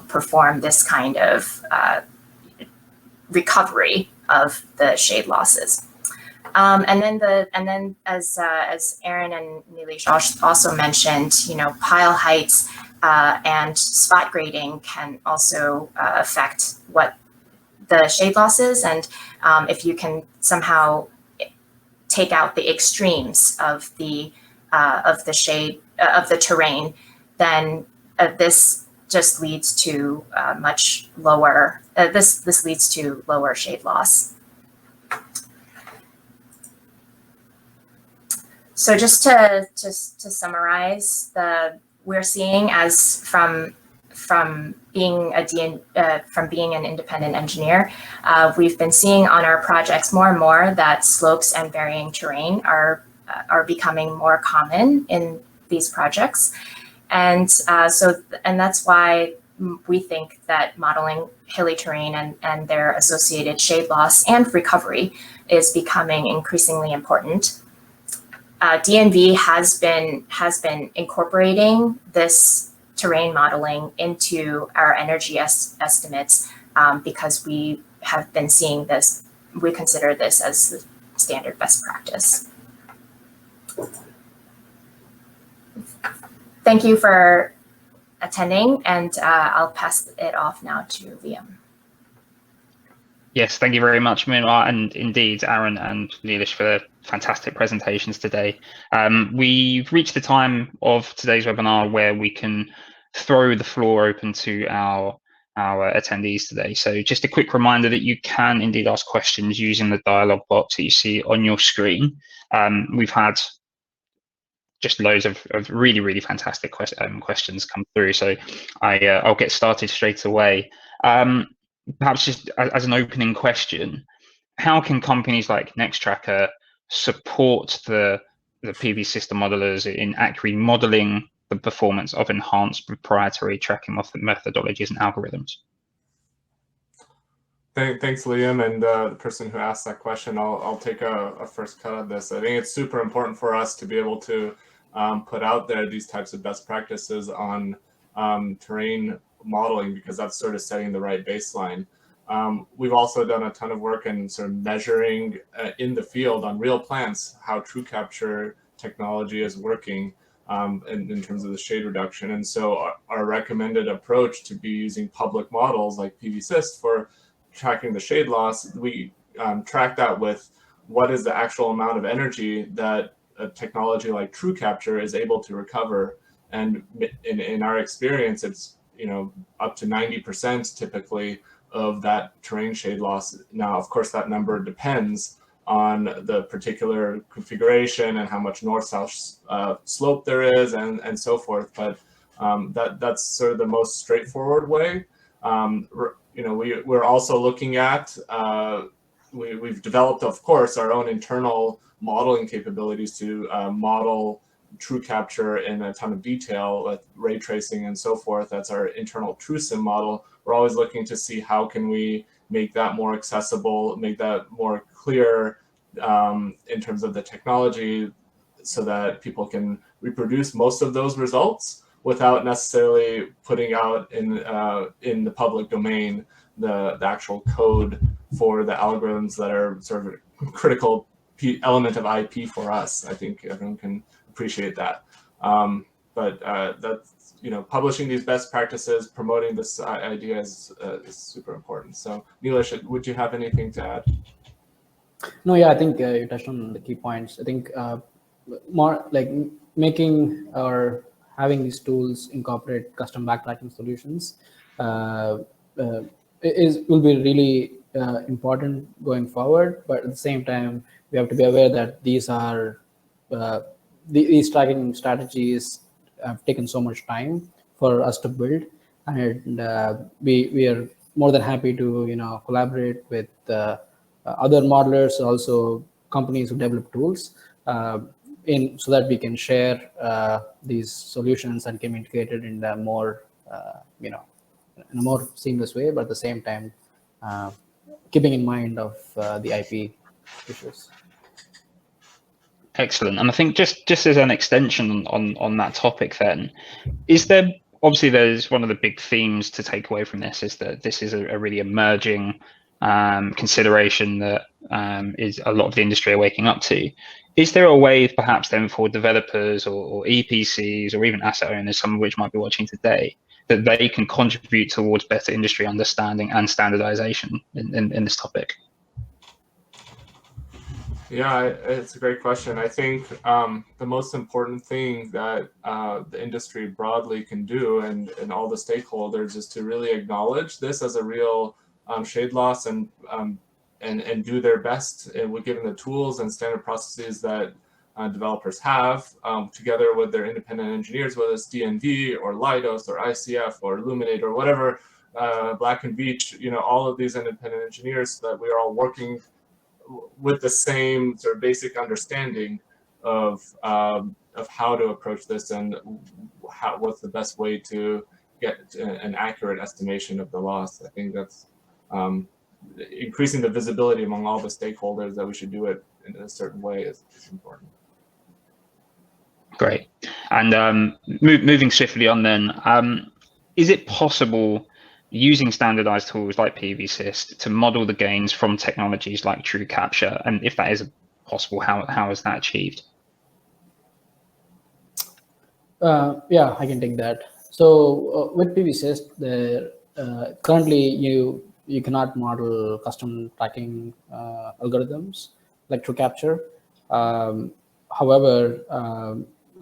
perform this kind of recovery of the shade losses. And then as Aaron and Nilesh also mentioned, pile heights and spot grading can also affect what the shade loss is, and if you can somehow take out the extremes of the shade of the terrain, then this just leads to much lower. This leads to lower shade loss. So just to summarize, we're seeing as from being an independent engineer, we've been seeing on our projects more and more that slopes and varying terrain are becoming more common in these projects, and that's why we think that modeling hilly terrain and their associated shade loss and recovery is becoming increasingly important. DNV has been incorporating this terrain modeling into our energy estimates because we have been seeing this. We consider this as the standard best practice. Thank you for attending, and I'll pass it off now to Liam. Yes, thank you very much, Minwar, and indeed Aaron and Nilesh for their fantastic presentations today. We've reached the time of today's webinar where we can throw the floor open to our attendees today. So just a quick reminder that you can indeed ask questions using the dialog box that you see on your screen. We've had just loads of really, really fantastic questions come through, so I'll get started straight away. Perhaps just as an opening question, how can companies like Nextracker support the PV system modelers in accurately modeling the performance of enhanced proprietary tracking methodologies and algorithms? Thanks, Liam, and the person who asked that question. I'll take a first cut at this. I think it's super important for us to be able to put out there these types of best practices on terrain modeling, because that's sort of setting the right baseline. We've also done a ton of work in sort of measuring in the field on real plants how true capture technology is working in terms of the shade reduction. And so our recommended approach to be using public models like PVSYST for tracking the shade loss, we track that with what is the actual amount of energy that a technology like true capture is able to recover. And in our experience, it's up to 90% typically of that terrain shade loss. Now, of course, that number depends on the particular configuration and how much north-south slope there is and so forth. But that's sort of the most straightforward way. We're also looking at, we've developed, of course, our own internal modeling capabilities to model true capture in a ton of detail with ray tracing and so forth. That's our internal TrueSim model. We're always looking to see how can we make that more accessible, make that more clear in terms of the technology, so that people can reproduce most of those results without necessarily putting out in the public domain the actual code for the algorithms that are sort of a critical element of IP for us. I think everyone can appreciate that. But that's, publishing these best practices, promoting this idea is super important. So Nilesh, would you have anything to add? No, yeah, I think you touched on the key points. I think more like making or having these tools incorporate custom backtracking solutions will be really important going forward. But at the same time, we have to be aware that these are these tracking strategies have taken so much time for us to build, and we are more than happy to collaborate with other modelers, also companies who develop tools, so that we can share these solutions and can integrate it in a more in a more seamless way, but at the same time keeping in mind of the IP issues. Excellent. And I think just as an extension on that topic, then, is there, obviously there's one of the big themes to take away from this is that this is a really emerging consideration that is a lot of the industry are waking up to. Is there a way perhaps then for developers or EPCs or even asset owners, some of which might be watching today, that they can contribute towards better industry understanding and standardization in this topic? Yeah, it's a great question. I think the most important thing that the industry broadly can do and all the stakeholders is to really acknowledge this as a real shade loss and do their best with given the tools and standard processes that developers have together with their independent engineers, whether it's DNV or Leidos or ICF or Illuminate or whatever, Black and Veatch, all of these independent engineers, so that we are all working with the same sort of basic understanding of how to approach this and what's the best way to get an accurate estimation of the loss. I think that's increasing the visibility among all the stakeholders that we should do it in a certain way is important. Great. And moving swiftly on then, is it possible using standardized tools like PVSys to model the gains from technologies like true capture? And if that is possible, how is that achieved? Yeah, I can take that. So with PVSys, currently you cannot model custom tracking algorithms like true capture. However,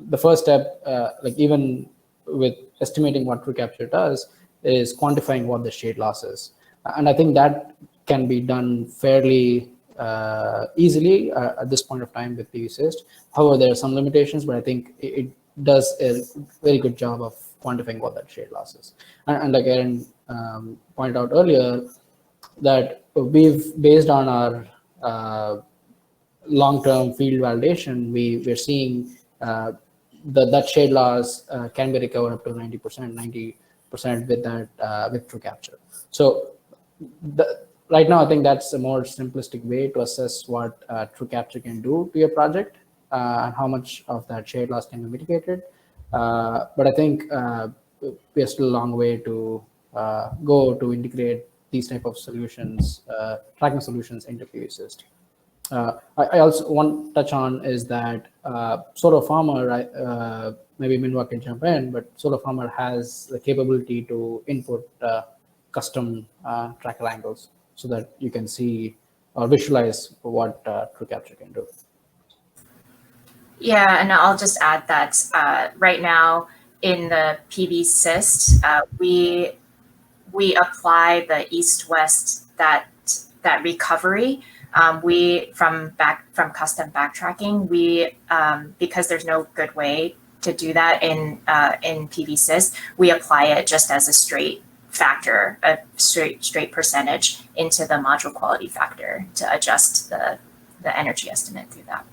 the first step, like even with estimating what true capture does, is quantifying what the shade loss is. And I think that can be done fairly easily at this point of time with PVSys. However, there are some limitations, but I think it does a very good job of quantifying what that shade loss is. And like Aaron pointed out earlier, that we've, based on our long-term field validation, we're seeing that shade loss can be recovered up to 90% with that with true capture. So right now, I think that's a more simplistic way to assess what true capture can do to your project and how much of that shade loss can be mitigated. But I think we're still a long way to go to integrate these type of solutions, tracking solutions into PVSys. I also want to touch on is that SolarFarmer, maybe Minwa can jump in, but SolarFarmer has the capability to input custom tracker angles so that you can see or visualize what true capture can do. Yeah, and I'll just add that right now in the PVSys, we apply the east-west that recovery. We from custom backtracking, because there's no good way to do that in PVSys, we apply it just as a straight factor, a straight percentage into the module quality factor to adjust the energy estimate through that.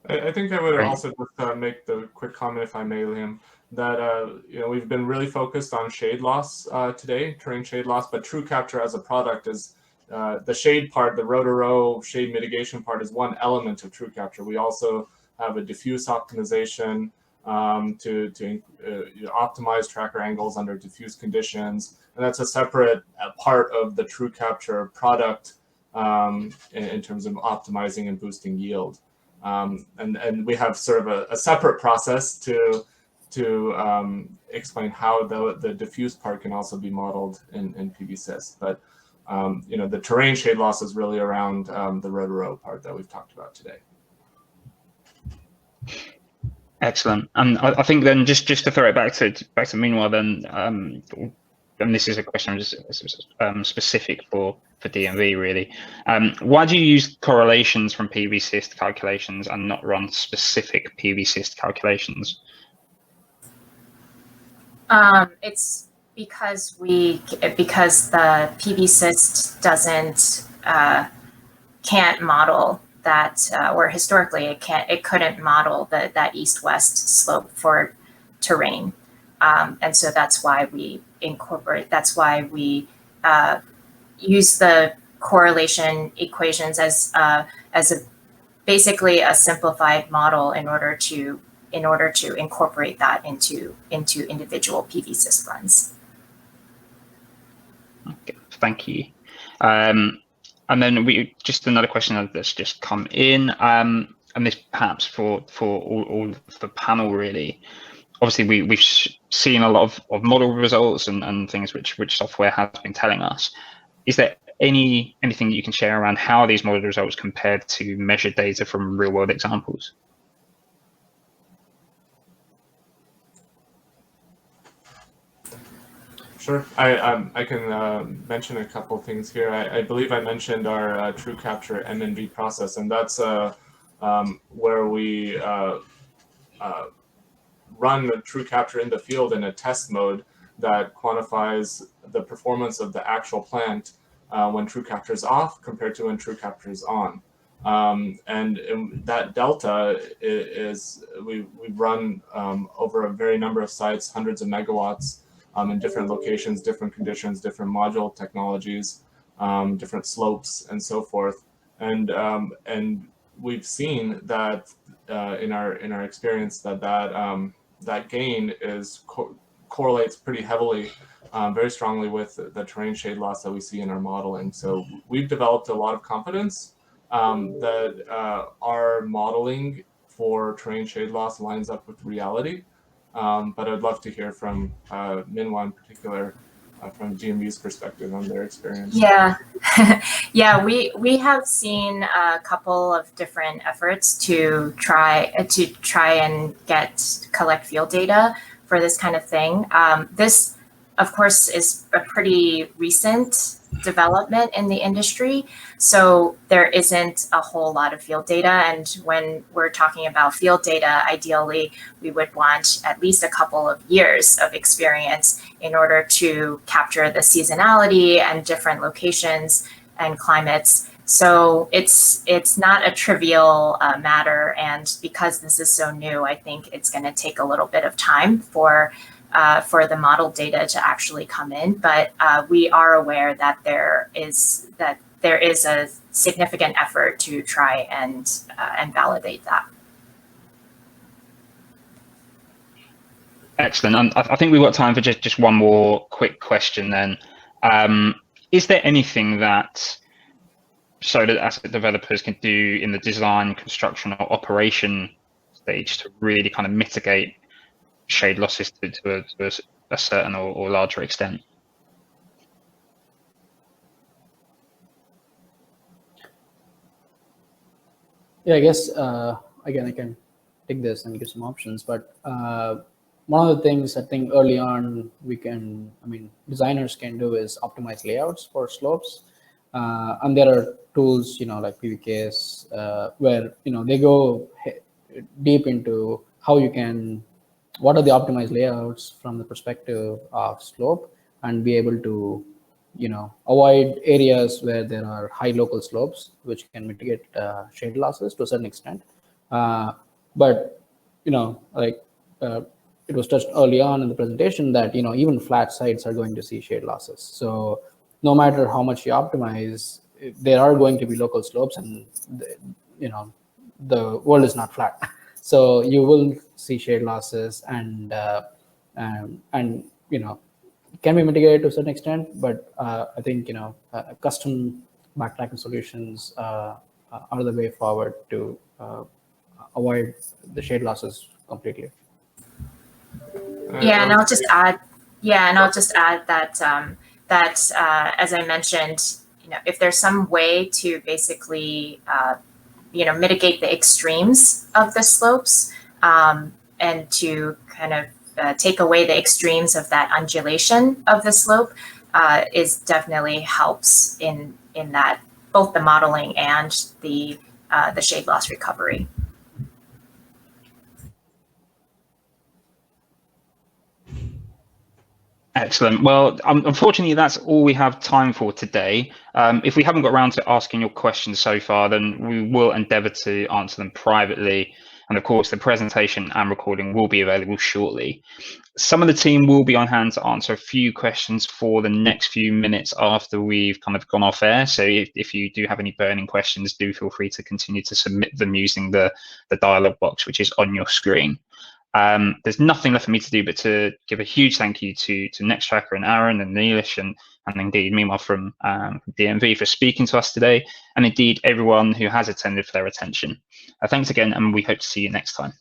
I think I would also just make the quick comment, if I may, Liam, that we've been really focused on shade loss today, terrain shade loss, but true capture as a product is the shade part, the row-to-row shade mitigation part is one element of true capture. We also have a diffuse optimization to optimize tracker angles under diffuse conditions, and that's a separate part of the true capture product in terms of optimizing and boosting yield. And we have sort of a separate process to explain how the diffuse part can also be modeled in PVSys. But the terrain shade loss is really around the row-to-row part that we've talked about today. Excellent. And I think then just to throw it back to Meanwhile, then, and this is a question specific for DNV really. Why do you use correlations from PVSys calculations and not run specific PVSys calculations? It's because the PVSys can't model that, or historically it couldn't model that east-west slope for terrain, and so that's why we use the correlation equations as basically a simplified model in order to incorporate that into individual PVSys runs. Okay, thank you. And then just another question that's just come in, and this perhaps for all of the panel really. Obviously, we've seen a lot of model results and things which software has been telling us. Is there anything you can share around how these model results compared to measured data from real world examples? Sure, I can mention a couple things here. I believe I mentioned our TrueCapture MNV process, and that's where we run the TrueCapture in the field in a test mode that quantifies the performance of the actual plant when TrueCapture is off compared to when TrueCapture is on. And that delta is we run over a very number of sites, hundreds of megawatts in different locations, different conditions, different module technologies, different slopes, and so forth. And we've seen that in our experience that gain correlates pretty heavily, very strongly with the terrain shade loss that we see in our modeling. So we've developed a lot of confidence that our modeling for terrain shade loss lines up with reality. But I'd love to hear from Minhwa in particular, from DNV's perspective on their experience. Yeah, yeah, we have seen a couple of different efforts to try and collect field data for this kind of thing. This, of course, is a pretty recent development in the industry, so there isn't a whole lot of field data. And when we're talking about field data, ideally we would want at least a couple of years of experience in order to capture the seasonality and different locations and climates. So it's not a trivial matter, and because this is so new, I think it's going to take a little bit of time for the model data to actually come in, but we are aware that there is a significant effort to try and validate that. Excellent. And I think we've got time for just one more quick question then. Is there anything that solar asset developers can do in the design, construction, or operation stage to really kind of mitigate shade losses to a certain or larger extent? Yeah, I guess again I can take this and give some options, but one of the things I think early on designers can do is optimize layouts for slopes, and there are tools like PVKs where they go deep into what are the optimized layouts from the perspective of slope, and be able to avoid areas where there are high local slopes, which can mitigate shade losses to a certain extent. But it was touched early on in the presentation that even flat sites are going to see shade losses. So no matter how much you optimize, there are going to be local slopes, and the world is not flat. So you will see shade losses, and can be mitigated to a certain extent, but I think custom backtracking solutions are the way forward to avoid the shade losses completely. Yeah, and I'll just add. Yeah, and I'll just add that as I mentioned, if there's some way to basically mitigate the extremes of the slopes, and to kind of take away the extremes of that undulation of the slope, is definitely helps in that, both the modeling and the shade loss recovery. Excellent. Well, unfortunately, that's all we have time for today. If we haven't got around to asking your questions so far, then we will endeavour to answer them privately. And of course, the presentation and recording will be available shortly. Some of the team will be on hand to answer a few questions for the next few minutes after we've kind of gone off air. So if you do have any burning questions, do feel free to continue to submit them using the dialog box, which is on your screen. There's nothing left for me to do but to give a huge thank you to Nextracker and Aaron and Neelish and indeed meanwhile from DNV for speaking to us today, and indeed everyone who has attended for their attention. Thanks again, and we hope to see you next time.